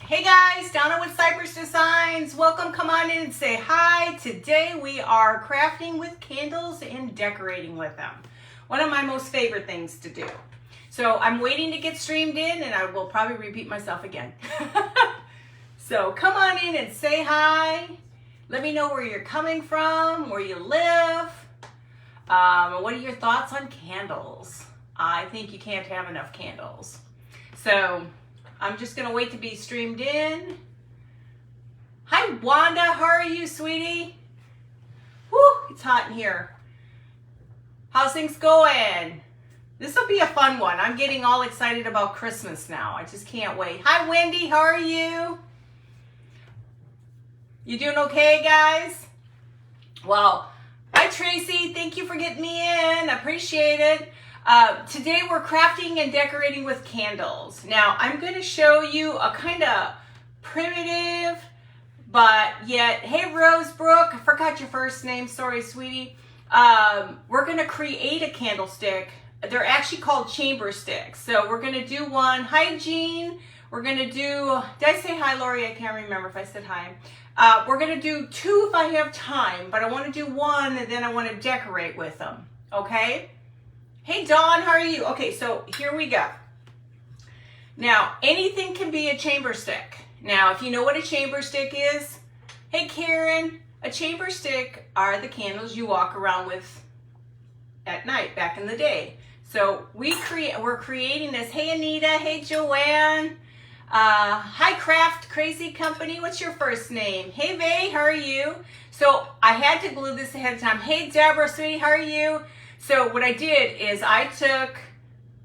Hey guys, Donna with Cypress Designs. Welcome, come on in and say hi. Today we are crafting with candles and decorating with them. One of my most favorite things to do. So I'm waiting to get streamed in and I will probably repeat myself again. So come on in and say hi. Let me know where you're coming from, where you live. What are your thoughts on candles? I think you can't have enough candles. So I'm just gonna wait to be streamed in. Hi Wanda, how are you, sweetie? Woo, it's hot in here. How's things going? This will be a fun one. I'm getting all excited about Christmas now. I just can't wait. Hi Wendy, how are you? You doing okay, guys? Well, hi Tracy, thank you for getting me in. I appreciate it. Today we're crafting and decorating with candles. Now I'm going to show you a kind of primitive, but yet, hey Rosebrook, I forgot your first name, sorry sweetie. We're going to create a candlestick. They're actually called chamber sticks. So we're going to do one. Hi Jean. We're going to do, did I say hi Lori? I can't remember if I said hi. We're going to do two if I have time, but I want to do one and then I want to decorate with them. Okay? Hey Dawn, how are you? Okay, so here we go. Now, anything can be a chamber stick. Now, if you know what a chamber stick is, hey Karen, a chamber stick are the candles you walk around with at night back in the day. So we're creating this. Hey Anita, hey Joanne. Hi Craft Crazy Company, what's your first name? Hey Vay, how are you? So I had to glue this ahead of time. Hey Deborah, sweetie, how are you? So what I did is I took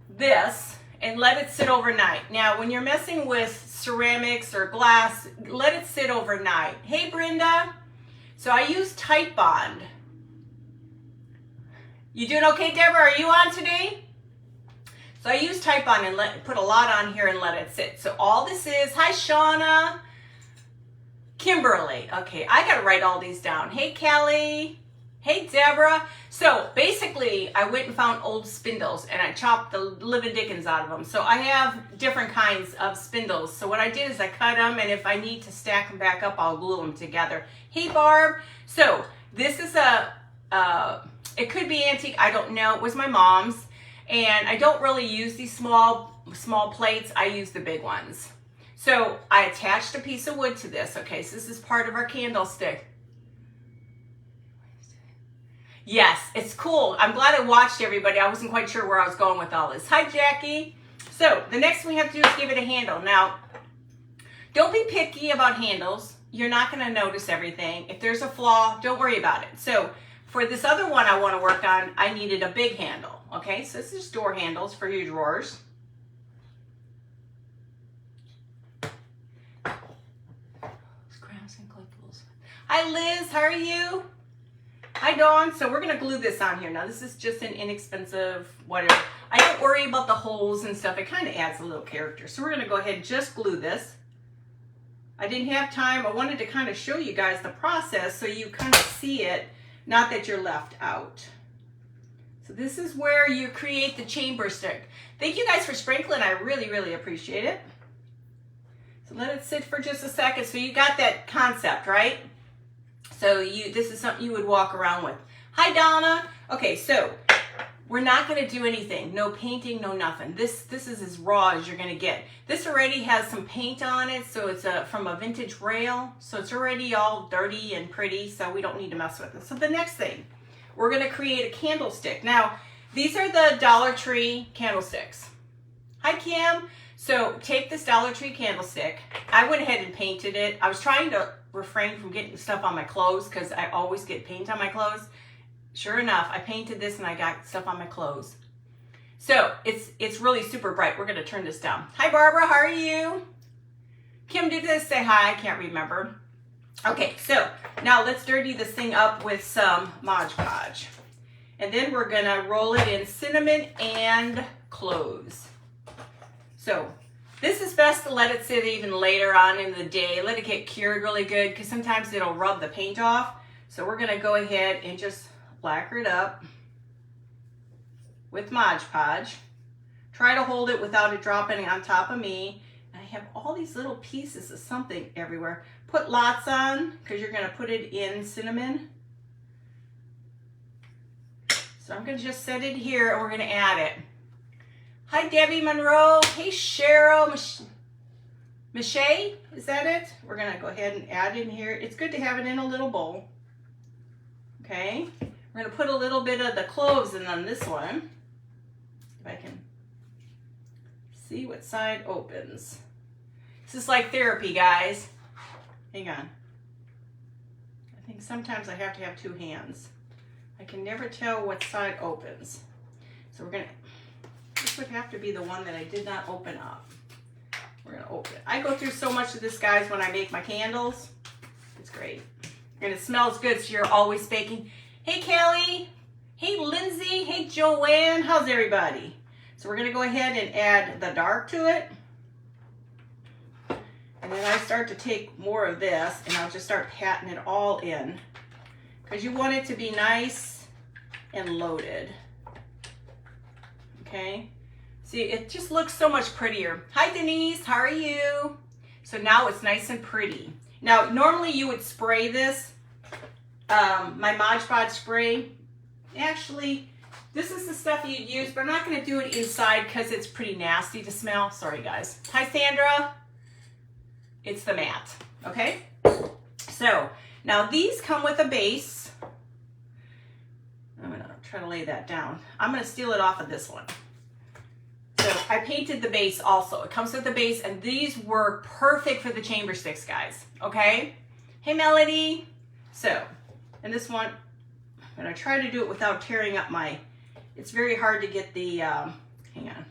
this and let it sit overnight. Now, when you're messing with ceramics or glass, let it sit overnight. Hey, Brenda. So I used Tight Bond. You doing okay, Deborah? Are you on today? So I used Tight Bond and put a lot on here and let it sit. So all this is, hi, Shauna. Kimberly. Okay, I got to write all these down. Hey, Kelly. Hey Deborah. So basically I went and found old spindles and I chopped the living dickens out of them. So I have different kinds of spindles. So what I did is I cut them and if I need to stack them back up, I'll glue them together. Hey Barb. So this is it could be antique, I don't know. It was my mom's and I don't really use these small plates. I use the big ones. So I attached a piece of wood to this. Okay, so this is part of our candlestick. Yes, it's cool. I'm glad I watched everybody. I wasn't quite sure where I was going with all this. Hi, Jackie. So the next thing we have to do is give it a handle. Now, don't be picky about handles. You're not going to notice everything. If there's a flaw, don't worry about it. So for this other one I want to work on, I needed a big handle. Okay, so this is door handles for your drawers. Crafts and collectibles. Hi, Liz. How are you? Hi Dawn, so we're going to glue this on here. Now this is just an inexpensive whatever. I don't worry about the holes and stuff. It kind of adds a little character. So we're going to go ahead and just glue this. I didn't have time. I wanted to kind of show you guys the process so you kind of see it, not that you're left out. So this is where you create the chamber stick. Thank you guys for sprinkling. I really, really appreciate it. So let it sit for just a second. So you got that concept, right? So this is something you would walk around with. Hi, Donna. Okay, so we're not going to do anything. No painting, no nothing. This is as raw as you're going to get. This already has some paint on it, so it's from a vintage rail. So it's already all dirty and pretty, so we don't need to mess with it. So the next thing, we're going to create a candlestick. Now, these are the Dollar Tree candlesticks. Hi, Kim. So take this Dollar Tree candlestick. I went ahead and painted it. I was trying to refrain from getting stuff on my clothes because I always get paint on my clothes. Sure enough, I painted this and I got stuff on my clothes. So it's really super bright. We're going to turn this down. Hi, Barbara. How are you? Kim, did this say hi? I can't remember. Okay, so now let's dirty this thing up with some Mod Podge. And then we're going to roll it in cinnamon and cloves. So this is best to let it sit even later on in the day. Let it get cured really good because sometimes it'll rub the paint off. So we're going to go ahead and just lacquer it up with Mod Podge. Try to hold it without it dropping on top of me. I have all these little pieces of something everywhere. Put lots on because you're going to put it in cinnamon. So I'm going to just set it here and we're going to add it. Hi, Debbie Monroe. Hey, Cheryl. Michelle, is that it? We're going to go ahead and add in here. It's good to have it in a little bowl. Okay. We're going to put a little bit of the cloves in on this one. If I can see what side opens. This is like therapy, guys. Hang on. I think sometimes I have to have two hands. I can never tell what side opens. So we're going to, this would have to be the one that I did not open up. We're going to open it. I go through so much of this, guys, when I make my candles. It's great. And it smells good, so you're always baking. Hey, Kelly. Hey, Lindsay. Hey, Joanne. How's everybody? So we're going to go ahead and add the dark to it. And then I start to take more of this, and I'll just start patting it all in. Because you want it to be nice and loaded. Okay? See, it just looks so much prettier. Hi, Denise. How are you? So now it's nice and pretty. Now, normally you would spray this. My Mod Podge spray. Actually, this is the stuff you'd use, but I'm not going to do it inside because it's pretty nasty to smell. Sorry, guys. Hi, Sandra. It's the matte. Okay? So, now these come with a base. I'm going to try to lay that down. I'm going to steal it off of this one. So I painted the base also. It comes with the base, and these work perfect for the chamber sticks, guys. Okay? Hey, Melody. So, and this one, I'm going to try to do it without tearing up my, it's very hard to get the, hang on.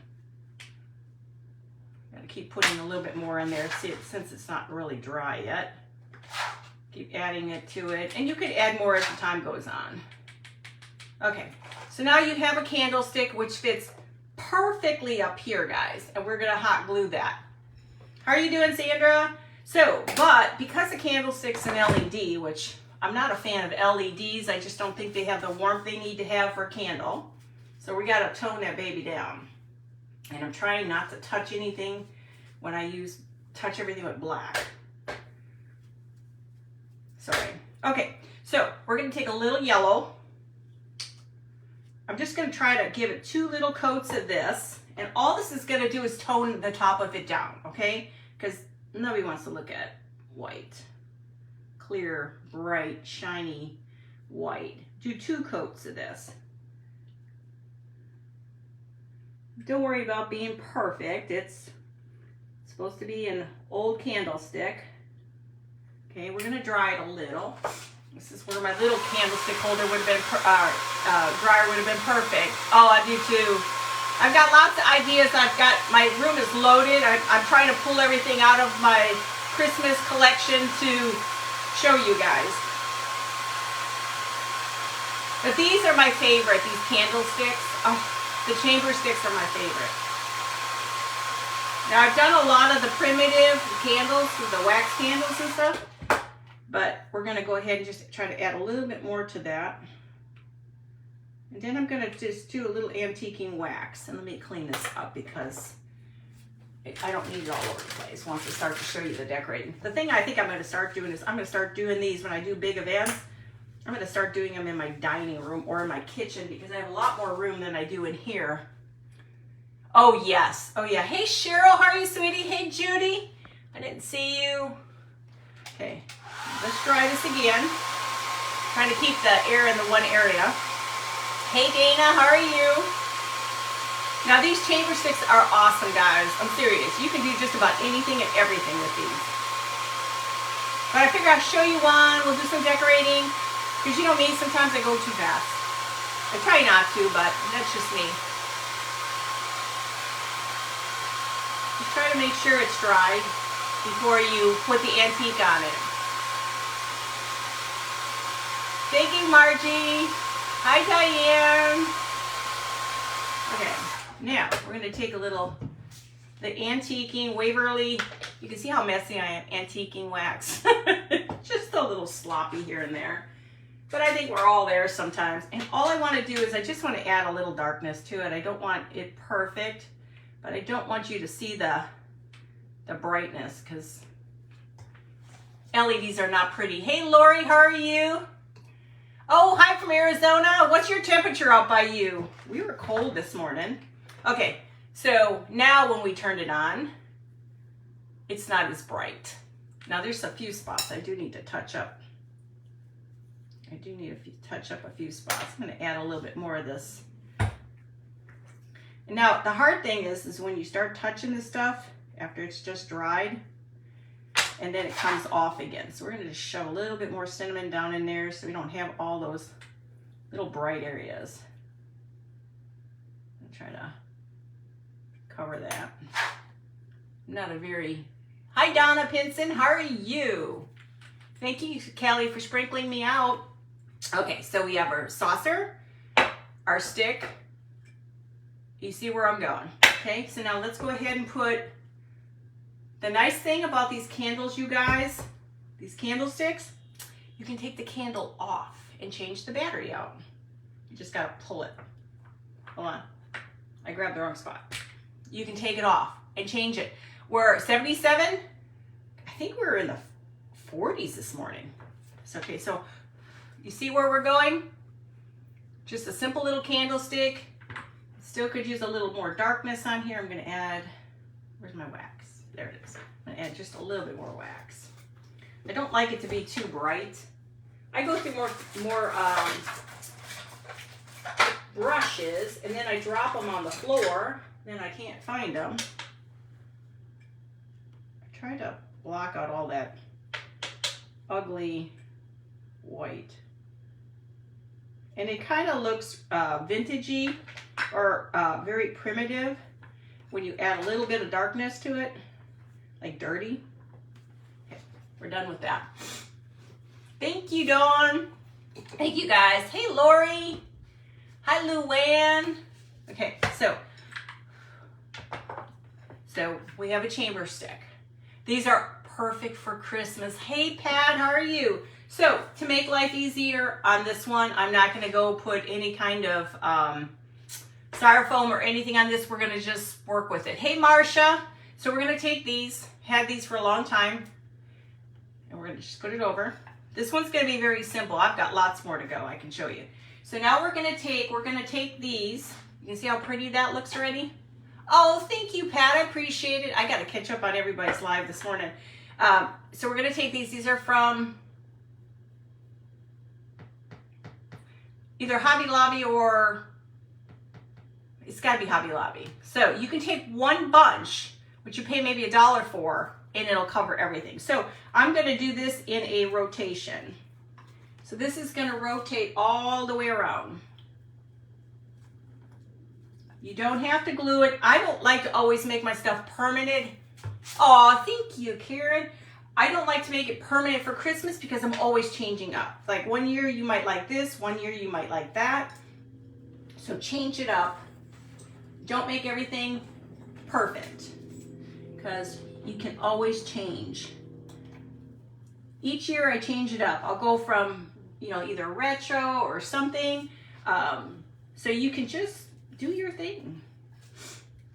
I'm going to keep putting a little bit more in there, see, since it's not really dry yet. Keep adding it to it, and you could add more as the time goes on. Okay, so now you have a candlestick which fits perfectly up here, guys, and we're gonna hot glue that. How are you doing, Sandra? So, but because the candlestick's an LED, which I'm not a fan of LEDs, I just don't think they have the warmth they need to have for a candle. So we gotta tone that baby down. And I'm trying not to touch anything when I touch everything with black. Sorry. Okay, so we're gonna take a little yellow. I'm just going to try to give it 2 little coats of this, and all this is going to do is tone the top of it down, okay? Because nobody wants to look at white, clear, bright, shiny white. Do 2 coats of this. Don't worry about being perfect. It's supposed to be an old candlestick. Okay, we're going to dry it a little. This is where my little candlestick holder would have been, dryer would have been perfect. Oh, I do too. I've got lots of ideas. My room is loaded. I'm trying to pull everything out of my Christmas collection to show you guys. But these are my favorite, these candlesticks. Oh, the chamber sticks are my favorite. Now I've done a lot of the primitive candles, the wax candles and stuff. But we're going to go ahead and just try to add a little bit more to that. And then I'm going to just do a little antiquing wax. And let me clean this up because I don't need it all over the place once I start to show you the decorating. The thing I think I'm going to start doing is I'm going to start doing these when I do big events. I'm going to start doing them in my dining room or in my kitchen because I have a lot more room than I do in here. Oh, yes. Oh, yeah. Hey, Cheryl. How are you, sweetie? Hey, Judy. I didn't see you. Okay. Let's try this again. Trying to keep the air in the one area. Hey Dana, how are you? Now these chamber sticks are awesome, guys. I'm serious. You can do just about anything and everything with these. But I figure I'll show you one. We'll do some decorating. Because you know me, sometimes I go too fast. I try not to, but that's just me. Just try to make sure it's dry before you put the antique on it. Thank you, Margie. Hi, Diane. Okay, now we're going to take a little, the antiquing, Waverly. You can see how messy I am, antiquing wax. Just a little sloppy here and there. But I think we're all there sometimes. And all I want to do is I just want to add a little darkness to it. I don't want it perfect, but I don't want you to see the the brightness, because LEDs are not pretty. Hey Lori, how are you? Oh, hi from Arizona. What's your temperature out by you? We were cold this morning. Okay, so now when we turned it on, it's not as bright. Now there's a few spots I do need to touch up. I do need to touch up a few spots. I'm going to add a little bit more of this. And now the hard thing is when you start touching this stuff after it's just dried, and then it comes off again. So we're going to just shove a little bit more cinnamon down in there so we don't have all those little bright areas. I'll try to cover that. Not a very... Hi Donna Pinson, how are you? Thank you, Kelly, for sprinkling me out. Okay, so we have our saucer, our stick. You see where I'm going. Okay, so now let's go ahead and put... The nice thing about these candles, you guys, these candlesticks, you can take the candle off and change the battery out. You just gotta pull it. Hold on, I grabbed the wrong spot. You can take it off and change it. We're 77, I think we were in the 40s this morning. It's okay, so you see where we're going? Just a simple little candlestick. Still could use a little more darkness on here. I'm gonna add, where's my wax? There it is. I'm gonna add just a little bit more wax. I don't like it to be too bright. I go through more brushes, and then I drop them on the floor, then I can't find them. I try to block out all that ugly white. And it kind of looks vintagey or very primitive when you add a little bit of darkness to it. Like dirty. Okay, we're done with that. Thank you, Dawn. Thank you, guys. Hey, Lori. Hi, Luann. Okay, so we have a chamber stick. These are perfect for Christmas. Hey, Pat, how are you? So to make life easier on this one, I'm not going to go put any kind of styrofoam or anything on this. We're going to just work with it. Hey, Marsha. So we're going to take these, had these for a long time, and we're going to just put it over. This one's going to be very simple. I've got lots more to go. I can show you. So now we're going to take these. You can see how pretty that looks already? Oh, thank you, Pat. I appreciate it. I got to catch up on everybody's live this morning. So we're going to take these. These are from either Hobby Lobby or it's got to be Hobby Lobby. So you can take one bunch, which you pay maybe $1 for, and it'll cover everything. So I'm going to do this in a rotation. So this is going to rotate all the way around. You don't have to glue it. I don't like to always make my stuff permanent. Oh, thank you, Karen. I don't like to make it permanent for Christmas because I'm always changing up. Like one year you might like this, one year you might like that. So change it up. Don't make everything perfect because you can always change. Each year I change it up. I'll go from, either retro or something. So you can just do your thing.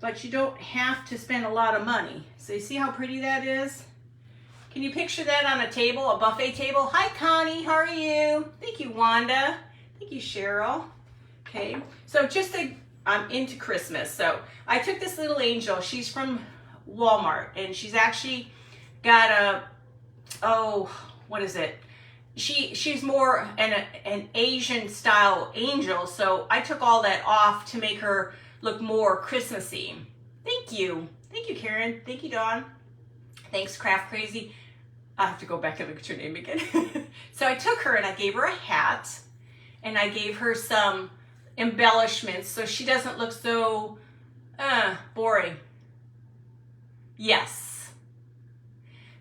But you don't have to spend a lot of money. So you see how pretty that is? Can you picture that on a table, a buffet table? Hi, Connie, how are you? Thank you, Wanda. Thank you, Cheryl. Okay, so I'm into Christmas. So I took this little angel. She's from Walmart, and she's actually got what is it? She's more an Asian style angel. So I took all that off to make her look more Christmassy. Thank you, Karen. Thank you, Dawn. Thanks, Craft Crazy. I have to go back and look at your name again. So I took her and I gave her a hat, and I gave her some embellishments so she doesn't look so boring. Yes.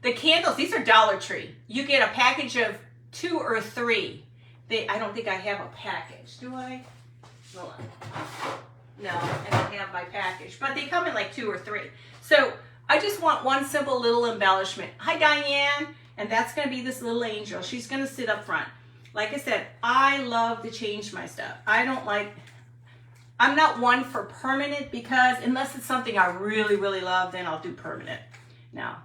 The candles, these are Dollar Tree. You get a package of 2 or 3. I don't think I have a package. Do I? Hold on. No, I don't have my package. But they come in like 2 or 3. So I just want one simple little embellishment. Hi, Diane. And that's going to be this little angel. She's going to sit up front. Like I said, I love to change my stuff. I'm not one for permanent because unless it's something I really, really love, then I'll do permanent. Now,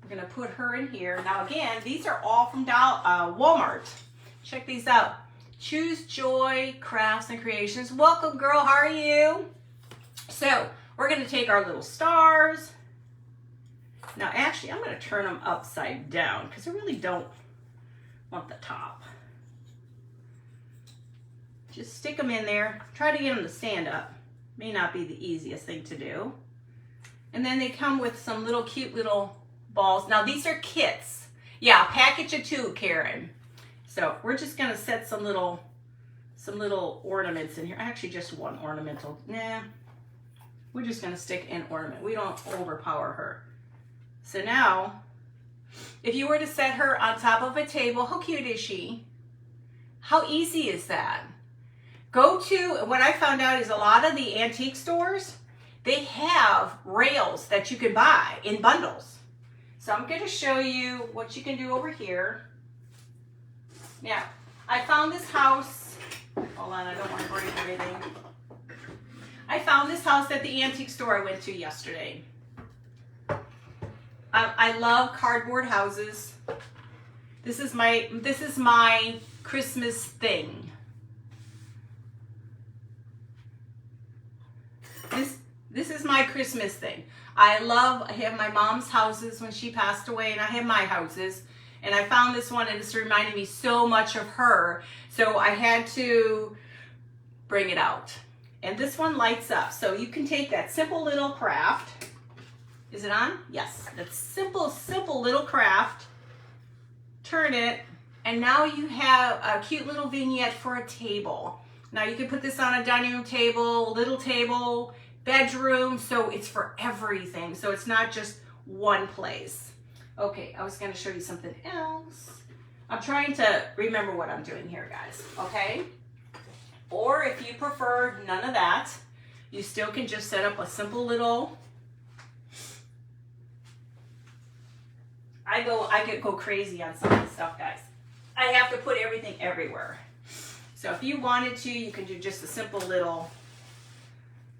we're gonna put her in here. Now again, these are all from Walmart. Check these out. Choose Joy Crafts and Creations. Welcome, girl, how are you? So, we're gonna take our little stars. Now actually, I'm gonna turn them upside down because I really don't want the top. Just stick them in there. Try to get them to stand up. May not be the easiest thing to do. And then they come with some little cute little balls. Now these are kits. Yeah, package of 2, Karen. So we're just gonna set some little ornaments in here. Actually, just one ornamental. Nah, we're just gonna stick an ornament. We don't overpower her. So now, if you were to set her on top of a table, how cute is she? How easy is that? Go to, what I found out is a lot of the antique stores, they have rails that you can buy in bundles. So I'm going to show you what you can do over here. Now, I found this house, hold on, I don't want to break everything. I found this house at the antique store I went to yesterday. I love cardboard houses. This is my Christmas thing. This is my Christmas thing. I have my mom's houses when she passed away, and I have my houses. And I found this one, and it's reminded me so much of her. So I had to bring it out. And this one lights up. So you can take that simple little craft. Is it on? Yes. That simple little craft. Turn it. And now you have a cute little vignette for a table. Now you can put this on a dining room table, little table, bedroom, so it's for everything. So it's not just one place. Okay, I was going to show you something else. I'm trying to remember what I'm doing here, guys, okay? Or if you prefer none of that, you still can just set up a simple little, I could go crazy on some of this stuff, guys. I have to put everything everywhere. So if you wanted to, you can do just a simple little,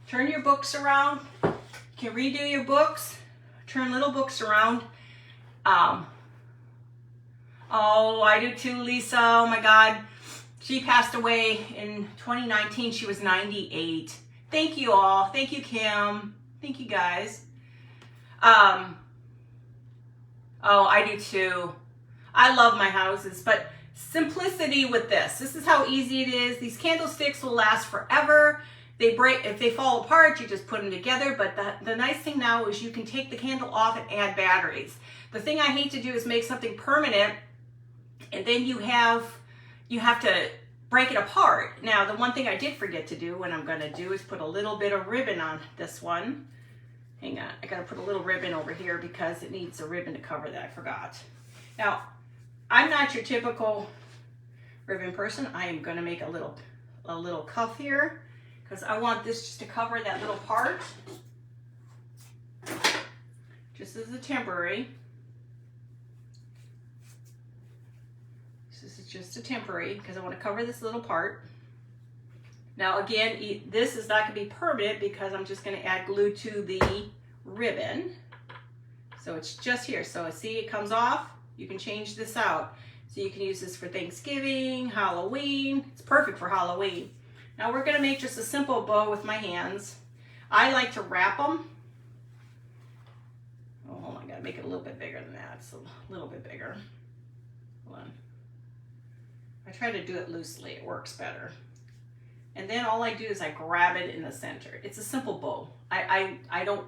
turn your books around. You can redo your books, turn little books around. Oh, I do too, Lisa. Oh my God. She passed away in 2019. She was 98. Thank you all. Thank you, Kim. Thank you, guys. Oh, I do too. I love my houses, but simplicity with this. This is how easy it is. These candlesticks will last forever. They break, if they fall apart, you just put them together. But the nice thing now is you can take the candle off and add batteries. The thing I hate to do is make something permanent, and then you have to break it apart. Now, the one thing I did forget to do, and I'm going to do, is put a little bit of ribbon on this one. Hang on, I got to put a little ribbon over here because it needs a ribbon to cover that. I forgot. Now, I'm not your typical ribbon person. I am going to make a little cuff here because I want this just to cover that little part, just as a temporary. This is just a temporary because I want to cover this little part. Now again, this is not going to be permanent because I'm just going to add glue to the ribbon. So it's just here. So see, it comes off. You can change this out. So you can use this for Thanksgiving, Halloween. It's perfect for Halloween. Now we're going to make just a simple bow with my hands. I like to wrap them. Oh, hold on, I got to make it a little bit bigger than that. It's a little bit bigger. Hold on. I try to do it loosely. It works better. And then all I do is I grab it in the center. It's a simple bow. I don't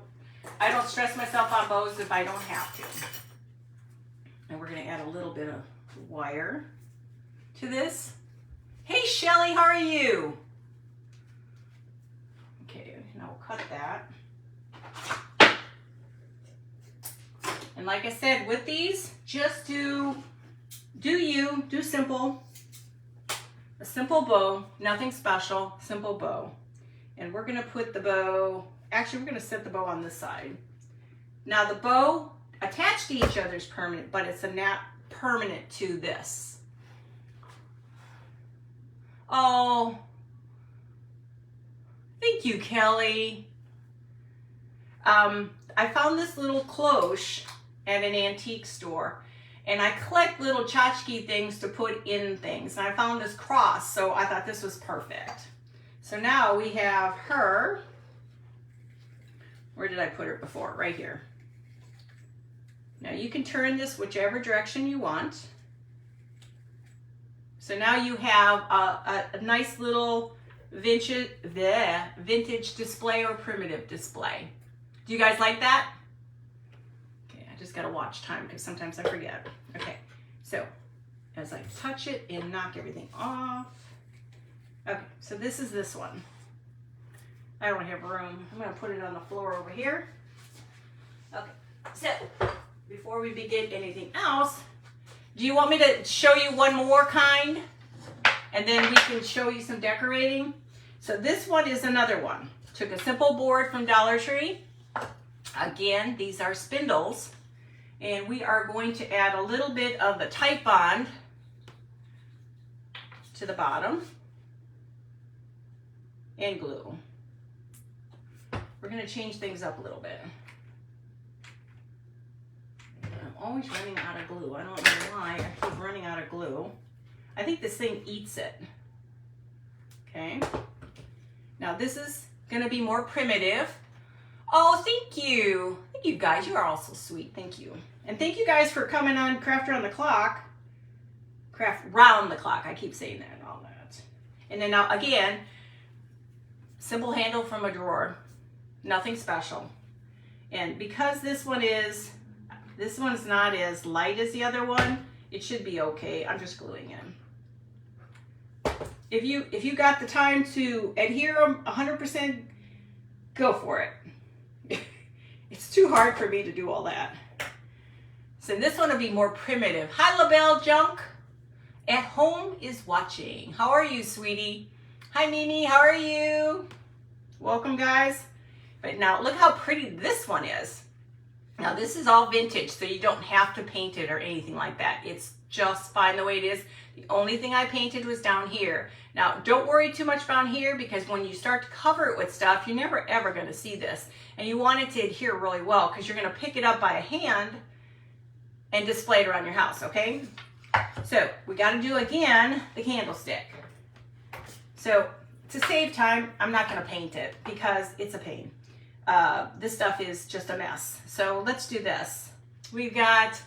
stress myself on bows if I don't have to. And we're going to add a little bit of wire to this. Hey Shelly, how are you? Okay, now we'll cut that. And like I said, with these, just do simple. A simple bow, nothing special, simple bow. And we're gonna put the bow, actually we're gonna set the bow on this side. Now the bow attached to each other is permanent, but it's not permanent to this. Oh, thank you, Kelly. I found this little cloche at an antique store, and I collect little tchotchke things to put in things. And I found this cross, so I thought this was perfect. So now we have her. Where did I put her before? Right here. Now you can turn this whichever direction you want. So now you have a nice little vintage display or primitive display. Do you guys like that? Okay, I just gotta watch time because sometimes I forget. Okay, so as I touch it and knock everything off. Okay, so this is this one. I don't have room. I'm gonna put it on the floor over here. Okay, so before we begin anything else, do you want me to show you one more kind? And then we can show you some decorating. So this one is another one. Took a simple board from Dollar Tree. Again, these are spindles. And we are going to add a little bit of the tight bond to the bottom and glue. We're going to change things up a little bit. I'm always running out of glue. I don't know why I keep running out of glue. I think this thing eats it. Okay. Now this is going to be more primitive. Oh, thank you. Thank you guys. You are all so sweet. Thank you. And thank you guys for coming on Craft Around the Clock. Craft Round the Clock. I keep saying that and all that. And then now again, simple handle from a drawer. Nothing special. And because this one's not as light as the other one, it should be okay. I'm just gluing in. If you got the time to adhere 100%, go for it. It's too hard for me to do all that. So this one will be more primitive. Hi, LaBelle Junk. At home is watching. How are you, sweetie? Hi, Mimi. How are you? Welcome, guys. But now look how pretty this one is. Now this is all vintage, so you don't have to paint it or anything like that. It's just fine the way it is. The only thing I painted was down here. Now don't worry too much down here, because when you start to cover it with stuff, you're never ever going to see this. And you want it to adhere really well, because you're going to pick it up by a hand and display it around your house, okay? So we got to do again the candlestick. So to save time, I'm not going to paint it because it's a pain. This stuff is just a mess. So let's do this. We've got,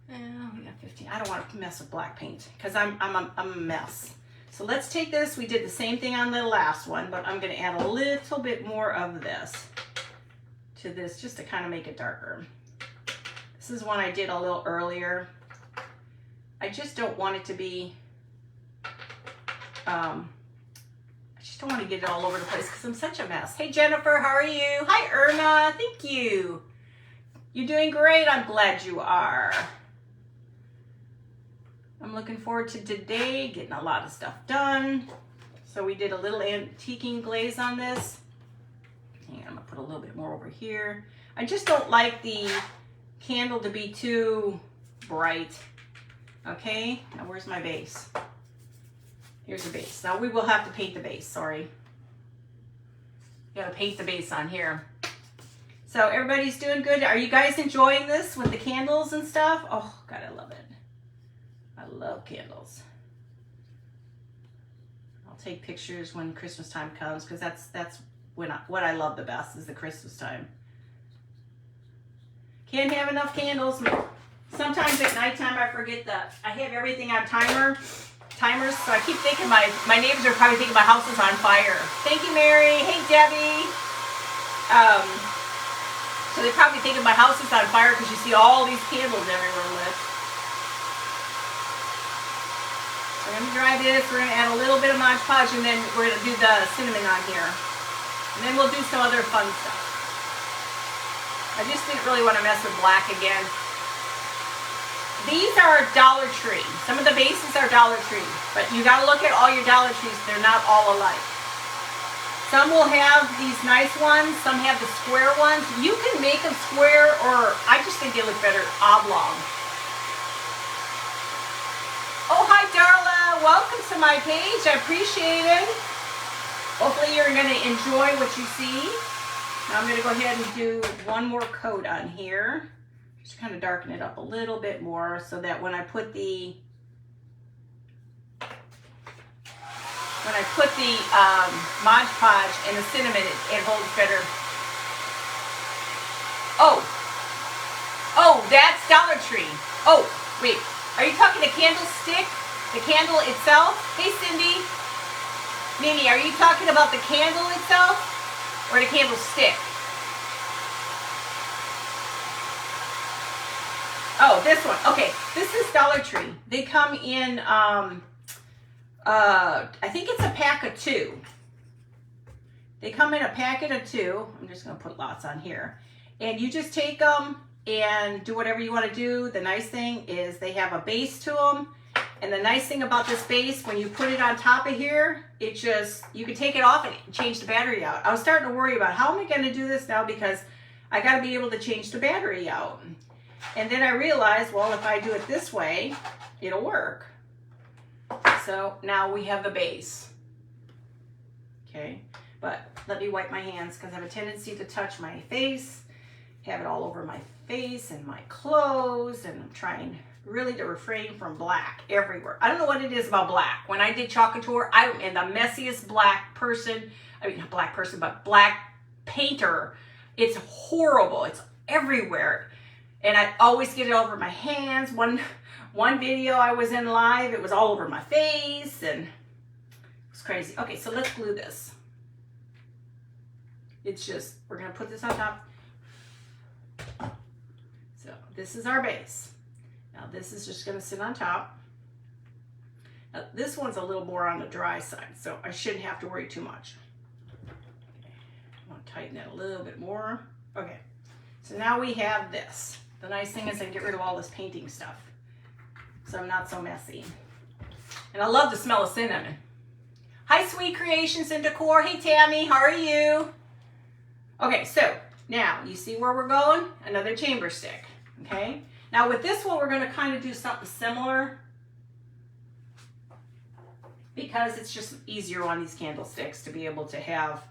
we got 15. I don't want to mess with black paint because I'm a mess. So let's take this. We did the same thing on the last one, but I'm going to add a little bit more of this to this just to kind of make it darker. This is one I did a little earlier. I just don't want it to be, I just don't want to get it all over the place because I'm such a mess. Hey, Jennifer, how are you? Hi, Erna. Thank you. You're doing great. I'm glad you are. I'm looking forward to today, getting a lot of stuff done. So we did a little antiquing glaze on this. And I'm going to put a little bit more over here. I just don't like the candle to be too bright. Okay, now where's my base? Here's the base. Now we will have to paint the base, sorry. You gotta paint the base on here. So everybody's doing good. Are you guys enjoying this with the candles and stuff? Oh, God, I love it. I love candles. I'll take pictures when Christmas time comes, because that's when what I love the best is the Christmas time. Can't have enough candles. Sometimes at nighttime I forget that I have everything on timers, so I keep thinking my neighbors are probably thinking my house is on fire. Thank you, Mary. Hey, Debbie. So they're probably thinking my house is on fire because you see all these candles everywhere lit. We're going to dry this. We're going to add a little bit of Mod Podge, and then we're going to do the cinnamon on here. And then we'll do some other fun stuff. I just didn't really want to mess with black again. These are Dollar Tree. Some of the bases are Dollar Tree, but you got to look at all your Dollar Trees. They're not all alike. Some will have these nice ones. Some have the square ones. You can make them square, or I just think they look better oblong. Oh, hi, Darla. Welcome to my page. I appreciate it. Hopefully you're going to enjoy what you see. Now I'm going to go ahead and do one more coat on here. Just kind of darken it up a little bit more so that when I put the Mod Podge and the cinnamon, it holds better. Oh, that's Dollar Tree. Oh, wait, are you talking the candlestick? The candle itself? Hey, Cindy. Mimi, are you talking about the candle itself or the candlestick? Oh, this one. Okay, this is Dollar Tree. They come in, I think it's a pack of 2. They come in a packet of 2. I'm just going to put lots on here. And you just take them and do whatever you want to do. The nice thing is they have a base to them. And the nice thing about this base, when you put it on top of here, it just, you can take it off and change the battery out. I was starting to worry about how am I going to do this now because I got to be able to change the battery out. And then I realized, well, if I do it this way, it'll work. So now we have the base. Okay, but let me wipe my hands because I have a tendency to touch my face, have it all over my face and my clothes, and I'm trying really to refrain from black everywhere. I don't know what it is about black. When I did Chalk Couture, I am the messiest black person. I mean, not black person, but black painter. It's horrible. It's everywhere. And I always get it over my hands. One video I was in live, it was all over my face, and it was crazy. Okay, so let's glue this. It's just, we're gonna put this on top. So this is our base. Now this is just gonna sit on top. Now this one's a little more on the dry side, so I shouldn't have to worry too much. Okay. I want to tighten it a little bit more. Okay, so now we have this. The nice thing is I can get rid of all this painting stuff, so I'm not so messy. And I love the smell of cinnamon. Hi, Sweet Creations and Decor. Hey, Tammy, how are you? Okay, so now you see where we're going? Another chamber stick, okay? Now with this one, we're gonna kind of do something similar because it's just easier on these candlesticks to be able to have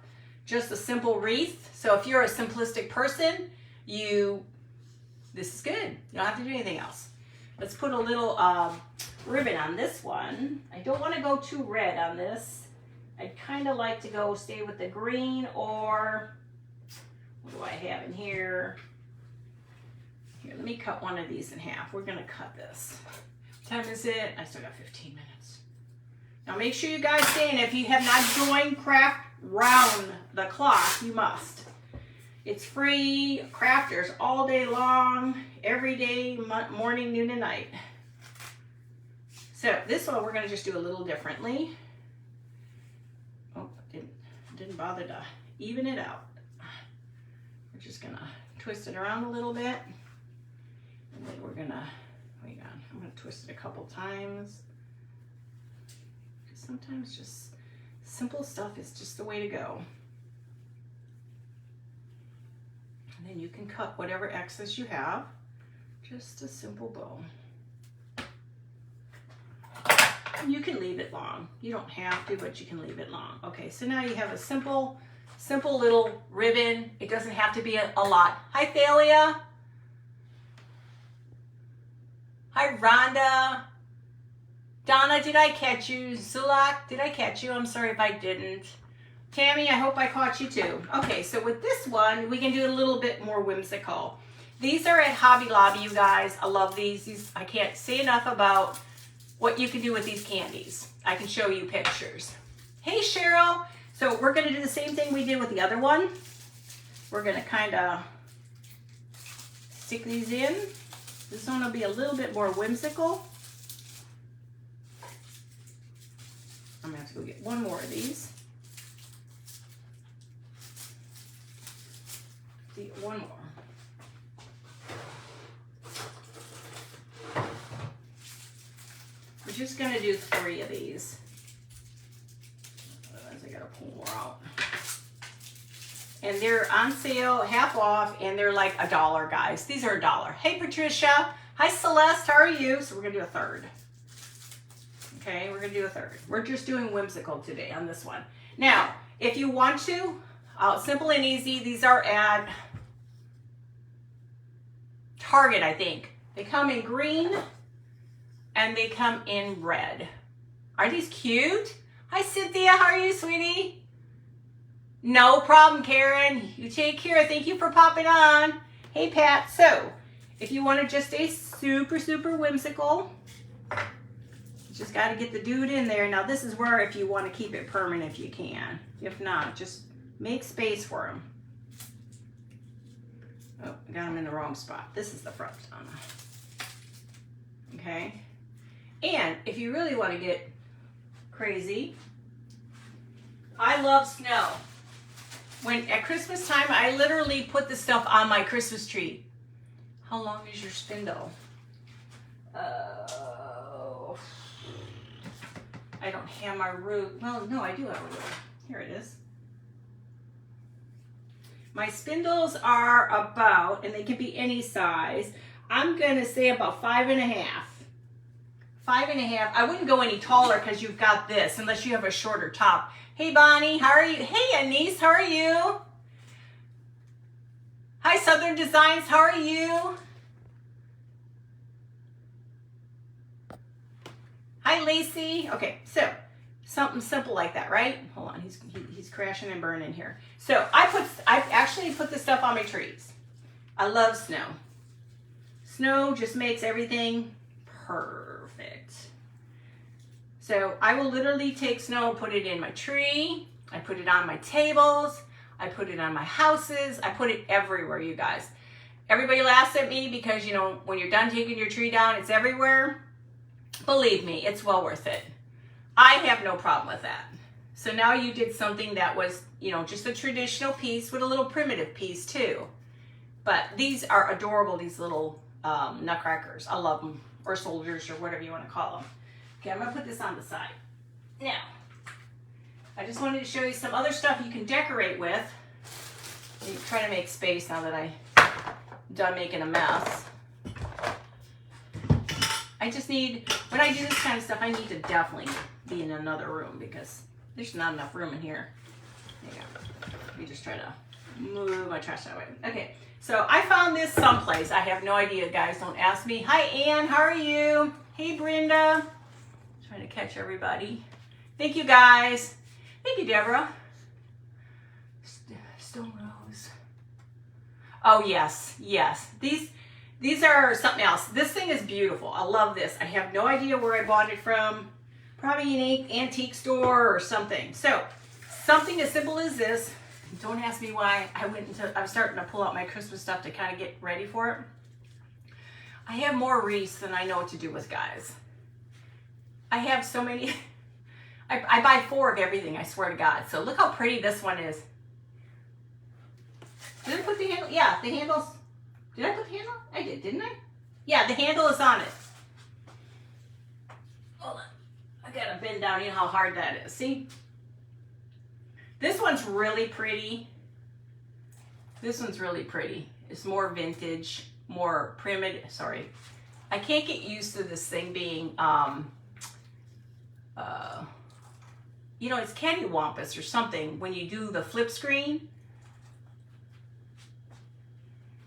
just a simple wreath. So if you're a simplistic person, this is good. You don't have to do anything else. Let's put a little ribbon on this one. I don't want to go too red on this. I'd kind of like to stay with the green, or what do I have in here? Here, let me cut one of these in half. We're going to cut this. What time is it? I still got 15 minutes. Now make sure you guys stay in. If you have not joined Craft Round the Clock, you must. It's free, crafters all day long, every day, morning, noon, and night. So this one we're going to just do a little differently. Oh, didn't bother to even it out. We're just going to twist it around a little bit. And then we're going to, I'm going to twist it a couple times. Because sometimes just simple stuff is just the way to go. And then you can cut whatever excess you have. Just a simple bow. And you can leave it long. You don't have to, but you can leave it long. Okay, so now you have a simple little ribbon. It doesn't have to be a lot. Hi, Thalia. Hi, Rhonda. Donna, did I catch you? Zulak, did I catch you? I'm sorry if I didn't. Tammy, I hope I caught you too. Okay, so with this one, we can do it a little bit more whimsical. These are at Hobby Lobby, you guys. I love these. I can't say enough about what you can do with these candies. I can show you pictures. Hey, Cheryl. So we're going to do the same thing we did with the other one. We're going to kind of stick these in. This one will be a little bit more whimsical. I'm going to have to go get one more of these. One more. We're just going to do 3 of these. Otherwise, I got to pull more out. And they're on sale, half off, and they're like $1, guys. These are $1. Hey, Patricia. Hi, Celeste. How are you? So we're going to do a third. Okay, we're going to do a third. We're just doing whimsical today on this one. Now, if you want to, Simple and easy. These are at Target, I think. They come in green and they come in red. Are these cute? Hi, Cynthia. How are you, sweetie? No problem, Karen. You take care. Thank you for popping on. Hey, Pat. So, if you want to just stay super, super whimsical, you just got to get the dude in there. Now, this is where if you want to keep it permanent, if you can. If not, just make space for him. Oh, I got him in the wrong spot. This is the front one. Okay. And if you really want to get crazy, I love snow. When at Christmas time, I literally put this stuff on my Christmas tree. How long is your spindle? Oh, I don't have my ruler. Well, no, I do have a ruler. Here it is. My spindles are about, and they can be any size, I'm going to say about 5.5. 5.5. I wouldn't go any taller because you've got this, unless you have a shorter top. Hey, Bonnie, how are you? Hey, Anise, how are you? Hi, Southern Designs, how are you? Hi, Lacey. Okay, so something simple like that, right? Hold on, he's crashing and burning here. So I actually put this stuff on my trees. I love snow. Snow just makes everything perfect. So I will literally take snow and put it in my tree. I put it on my tables. I put it on my houses. I put it everywhere, you guys. Everybody laughs at me because, you know, when you're done taking your tree down, it's everywhere. Believe me, it's well worth it. I have no problem with that. So now you did something that was, you know, just a traditional piece with a little primitive piece too. But these are adorable, these little nutcrackers. I love them, or soldiers, or whatever you want to call them. Okay, I'm going to put this on the side. Now, I just wanted to show you some other stuff you can decorate with. I'm trying to make space now that I'm done making a mess. I just need, when I do this kind of stuff, I need to definitely be in another room because there's not enough room in here. There you go. Let me just try to move my trash that way. Okay, so I found this someplace. I have no idea, guys. Don't ask me. Hi, Ann. How are you? Hey, Brenda. Trying to catch everybody. Thank you, guys. Thank you, Deborah. Stone Rose. Oh, yes. Yes. These are something else. This thing is beautiful. I love this. I have no idea where I bought it from. Probably an antique store or something. So, something as simple as this. Don't ask me why I'm starting to pull out my Christmas stuff to kind of get ready for it. I have more wreaths than I know what to do with, guys. I have so many. I buy 4 of everything, I swear to God. So look how pretty this one is. Did I put the handle? Yeah, the handle's. Did I put the handle? I did, didn't I? Yeah, the handle is on it. Hold on. I gotta bend down. You know how hard that is. See? This one's really pretty. This one's really pretty. It's more vintage, more primitive. Sorry. I can't get used to this thing being, you know, it's cattywampus or something when you do the flip screen.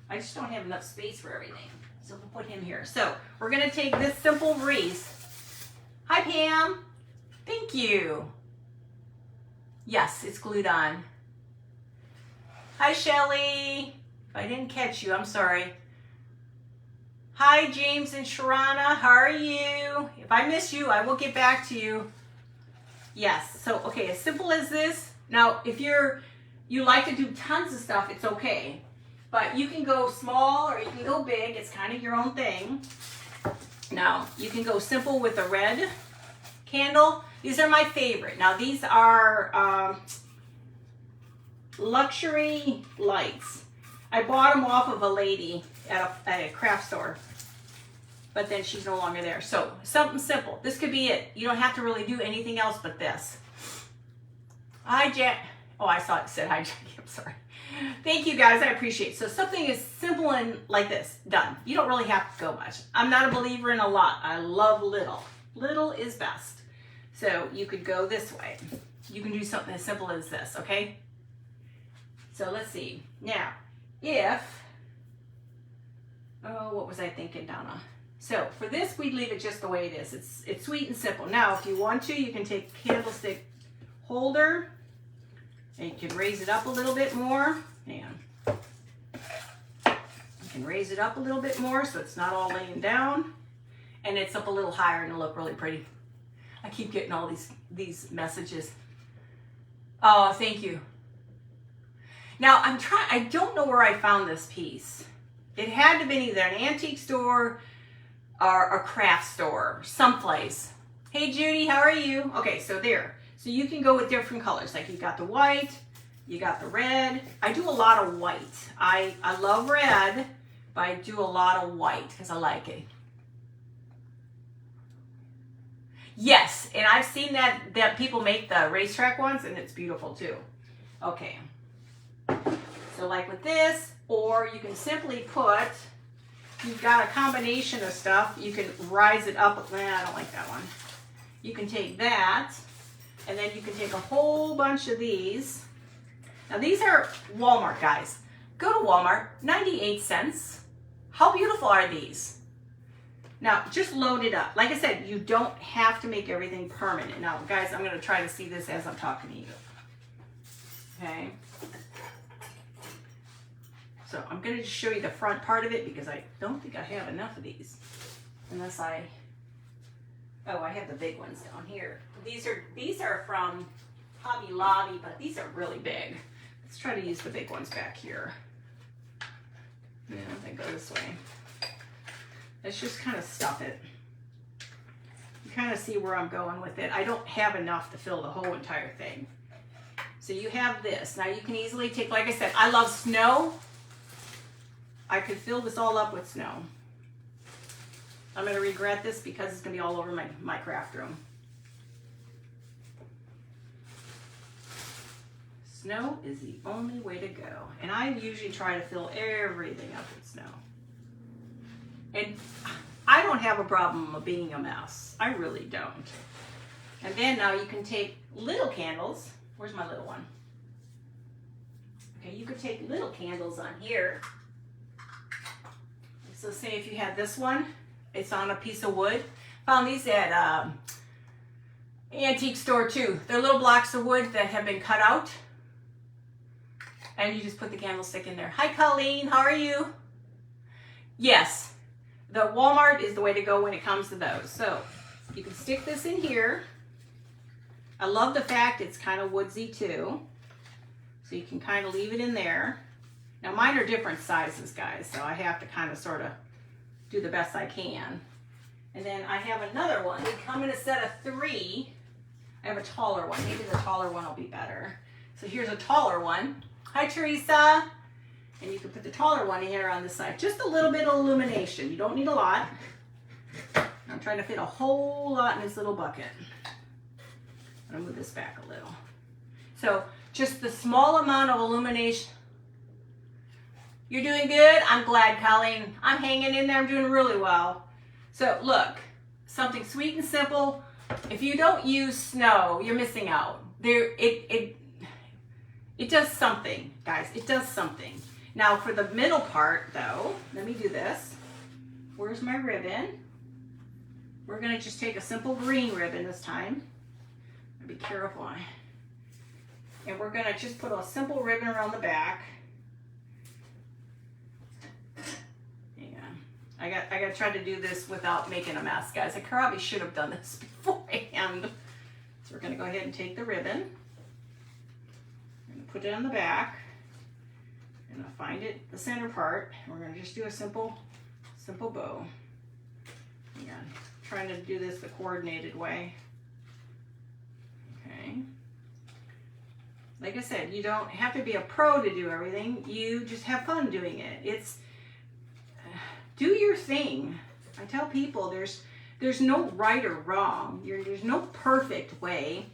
I just don't have enough space for everything. So we'll put him here. So we're going to take this simple wreath. Hi, Pam. Thank you. Yes, it's glued on. Hi, Shelly. If I didn't catch you, I'm sorry. Hi, James and Sharana. How are you? If I miss you, I will get back to you. Yes. So, okay, as simple as this. Now, if you like to do tons of stuff, it's okay. But you can go small or you can go big. It's kind of your own thing. Now, you can go simple with a red candle. These are my favorite. Now, these are luxury lights. I bought them off of a lady at a craft store. But then she's no longer there. So, something simple. This could be it. You don't have to really do anything else but this. Hi, Jack. Oh, I saw it said hi, Jackie. I'm sorry. Thank you, guys. I appreciate it. So, something is simple and like this. Done. You don't really have to go much. I'm not a believer in a lot. I love little. Little is best. So, you could go this way. You can do something as simple as this, okay? So let's see. Now, if, oh, what was I thinking, Donna? So for this, we'd leave it just the way it is. It's sweet and simple. Now, if you want to, you can take a candlestick holder and you can raise it up a little bit more. And you can raise it up a little bit more so it's not all laying down. And it's up a little higher and it'll look really pretty. I keep getting all these messages. Oh, thank you. Now I don't know where I found this piece. It had to have been either an antique store or a craft store, someplace. Hey Judy, how are you? Okay, so there. So you can go with different colors. Like you got the white, you got the red. I do a lot of white. I love red, but I do a lot of white because I like it. Yes, and I've seen that people make the racetrack ones, and it's beautiful too. Okay. So like with this, or you can simply put, you've got a combination of stuff. You can rise it up. Nah, I don't like that one. You can take that, and then you can take a whole bunch of these. Now these are Walmart, guys. Go to Walmart, 98 cents. How beautiful are these? Now, just load it up. Like I said, you don't have to make everything permanent. Now, guys, I'm going to try to see this as I'm talking to you. Okay. So I'm going to just show you the front part of it because I don't think I have enough of these. Unless I have the big ones down here. These are from Hobby Lobby, but these are really big. Let's try to use the big ones back here. Yeah, they go this way. Let's just kind of stuff it. You kind of see where I'm going with it. I don't have enough to fill the whole entire thing. So you have this. Now you can easily take, like I said, I love snow. I could fill this all up with snow. I'm going to regret this because it's going to be all over my craft room. Snow is the only way to go. And I usually try to fill everything up with snow. And I don't have a problem of being a mess. I really don't. And then now you can take little candles. Where's my little one? Okay, you could take little candles on here. So say if you had this one, it's on a piece of wood. Found these at antique store too. They're little blocks of wood that have been cut out. And you just put the candlestick in there. Hi Colleen, how are you? Yes. The Walmart is the way to go when it comes to those. So you can stick this in here. I love the fact it's kind of woodsy too. So you can kind of leave it in there. Now mine are different sizes, guys, so I have to kind of sort of do the best I can. And then I have another one. They come in a set of 3. I have a taller one. Maybe the taller one will be better. So here's a taller one. Hi, Teresa. And you can put the taller one in here on the side. Just a little bit of illumination. You don't need a lot. I'm trying to fit a whole lot in this little bucket. I'm going to move this back a little. So just the small amount of illumination. You're doing good? I'm glad, Colleen. I'm hanging in there. I'm doing really well. So look, something sweet and simple. If you don't use snow, you're missing out. It does something, guys. It does something. Now for the middle part though, let me do this. Where's my ribbon? We're gonna just take a simple green ribbon this time. Be careful. And we're gonna just put a simple ribbon around the back. Yeah, I got to try to do this without making a mess, guys. I probably should have done this beforehand. So we're gonna go ahead and take the ribbon. Put it on the back. And I'll find it, the center part. And we're gonna just do a simple bow. Hang on, trying to do this the coordinated way. Okay. Like I said, you don't have to be a pro to do everything. You just have fun doing it. It's do your thing. I tell people there's no right or wrong. There's no perfect way.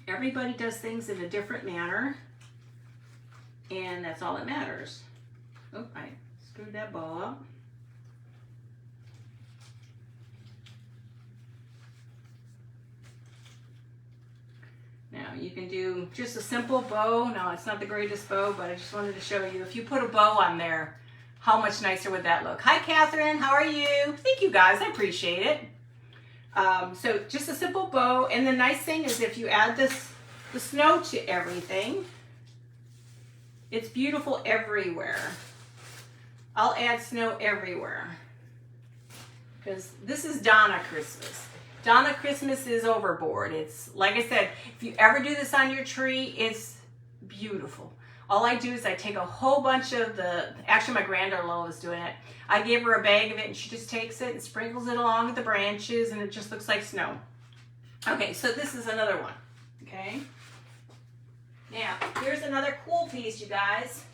Everybody does things in a different manner, and that's all that matters. Oh, I screwed that bow up. Now, Now you can do just a simple bow. No, it's not the greatest bow, but I just wanted to show you. If you put a bow on there, how much nicer would that look? Hi, Catherine. How are you? Thank you, guys. I appreciate it. So just a simple bow. And the nice thing is if you add the snow to everything, it's beautiful everywhere. I'll add snow everywhere because this is Donna Christmas. Donna Christmas is overboard. It's, like I said, if you ever do this on your tree, it's beautiful. All I do is I take a whole bunch of actually my granddaughter is doing it. I give her a bag of it and she just takes it and sprinkles it along with the branches and it just looks like snow. Okay, so this is another one, okay? Now, here's another cool piece, you guys.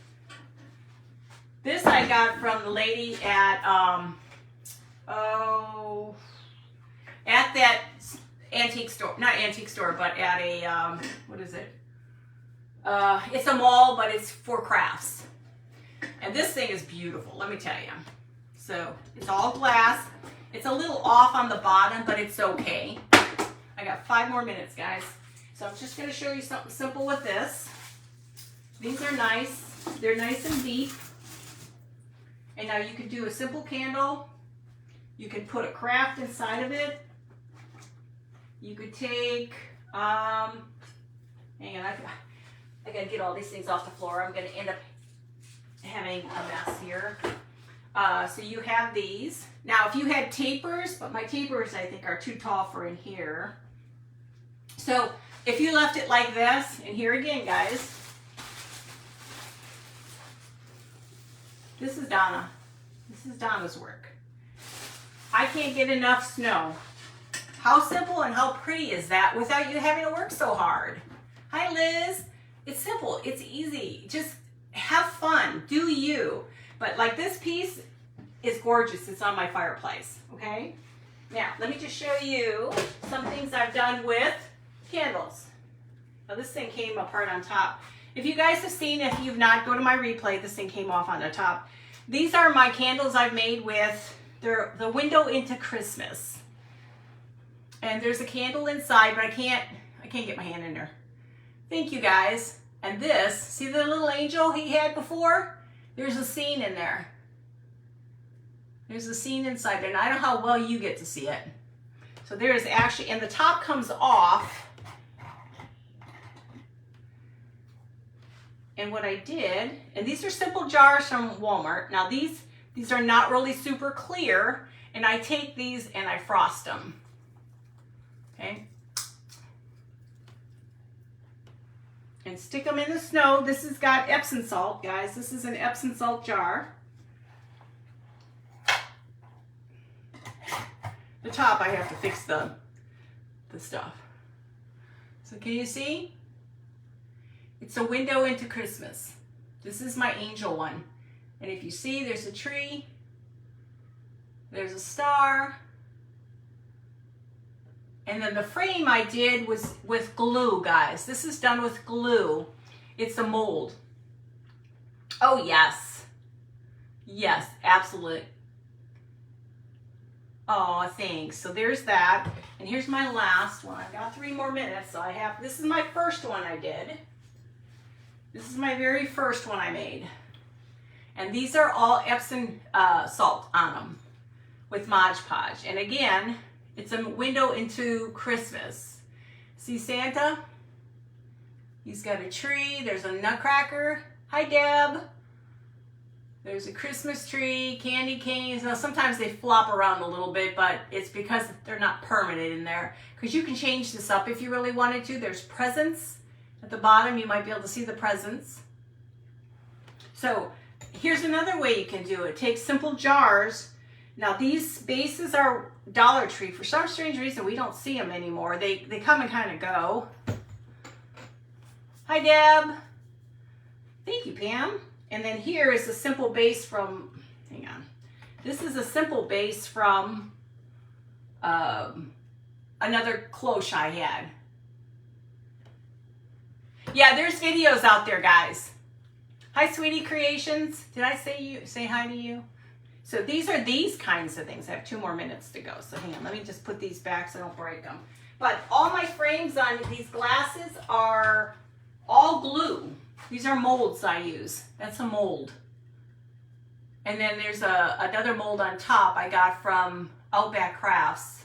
This I got from the lady at, at that antique store, not antique store, but at a, what is it? It's a mall, but it's for crafts. And this thing is beautiful, let me tell you. So, it's all glass. It's a little off on the bottom, but it's okay. I got 5 more minutes, guys. So I'm just gonna show you something simple with this. These are nice. They're nice and deep. And now you could do a simple candle. You could put a craft inside of it. You could take, hang on, I gotta get all these things off the floor. I'm gonna end up having a mess here. So you have these. Now if you had tapers, but my tapers I think are too tall for in here. So if you left it like this, and here again guys, this is Donna. This is Donna's work. I can't get enough snow. How simple and how pretty is that without you having to work so hard? Hi Liz. It's simple, it's easy. Just have fun, do you. But like this piece is gorgeous. It's on my fireplace, okay? Now, let me just show you some things I've done with candles. Now this thing came apart on top. If you guys have seen, if you've not, go to my replay, this thing came off on the top. These are my candles I've made with, they're the window into Christmas. And there's a candle inside, but I can't get my hand in there. Thank you guys. And this, see the little angel he had before? There's a scene in there. There's a scene inside there, and I don't know how well you get to see it. So there's actually, and the top comes off. And what I did, and these are simple jars from Walmart. Now these are not really super clear, and I take these and I frost them. Okay. And stick them in the snow. This has got Epsom salt, guys. This is an Epsom salt jar. The top, I have to fix the stuff. So can you see? It's a window into Christmas. This is my angel one. And if you see, there's a tree. There's a star. And then the frame I did was with glue, guys. This is done with glue. It's a mold. Oh, yes. Yes, absolutely. Oh, thanks. So there's that. And here's my last one. I've got 3 more minutes. So I have, this is my first one I did. This is my very first one I made. And these are all Epsom salt on them with Mod Podge. And again, it's a window into Christmas. See Santa? He's got a tree. There's a nutcracker. Hi, Deb. There's a Christmas tree, candy canes. Now, sometimes they flop around a little bit, but it's because they're not permanent in there. Because you can change this up if you really wanted to. There's presents. At the bottom, you might be able to see the presents. So, here's another way you can do it. Take simple jars. Now, these bases are Dollar Tree. For some strange reason, we don't see them anymore. They come and kind of go. Hi, Deb. Thank you, Pam. And then here is a simple base from, hang on. This is a simple base from another cloche I had. Yeah, there's videos out there, guys. Hi, Sweetie Creations. Did I say hi to you? So these are these kinds of things. I have 2 more minutes to go. So hang on, let me just put these back so I don't break them. But all my frames on these glasses are all glue. These are molds I use. That's a mold. And then there's another mold on top I got from Outback Crafts.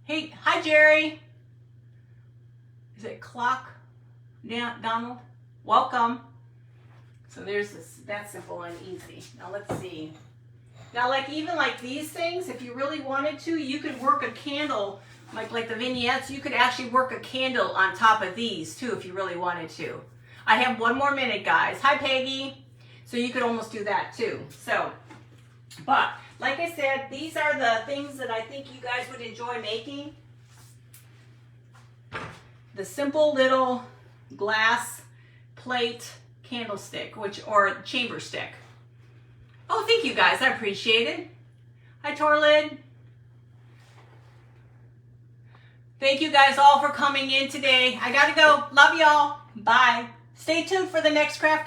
Hey, hi Jerry. Is it Clock? Yeah, Donald? Welcome. So there's this, that's simple and easy. Now let's see. Now like even like these things, if you really wanted to, you could work a candle, like the vignettes, you could actually work a candle on top of these too if you really wanted to. I have 1 more minute, guys. Hi Peggy. So you could almost do that too. So, but like I said, these are the things that I think you guys would enjoy making. The simple little glass plate candlestick, or chamber stick. Oh, thank you guys, I appreciate it. Hi Torlid. Thank you guys all for coming in today. I gotta go. Love y'all. Bye. Stay tuned for the next craft.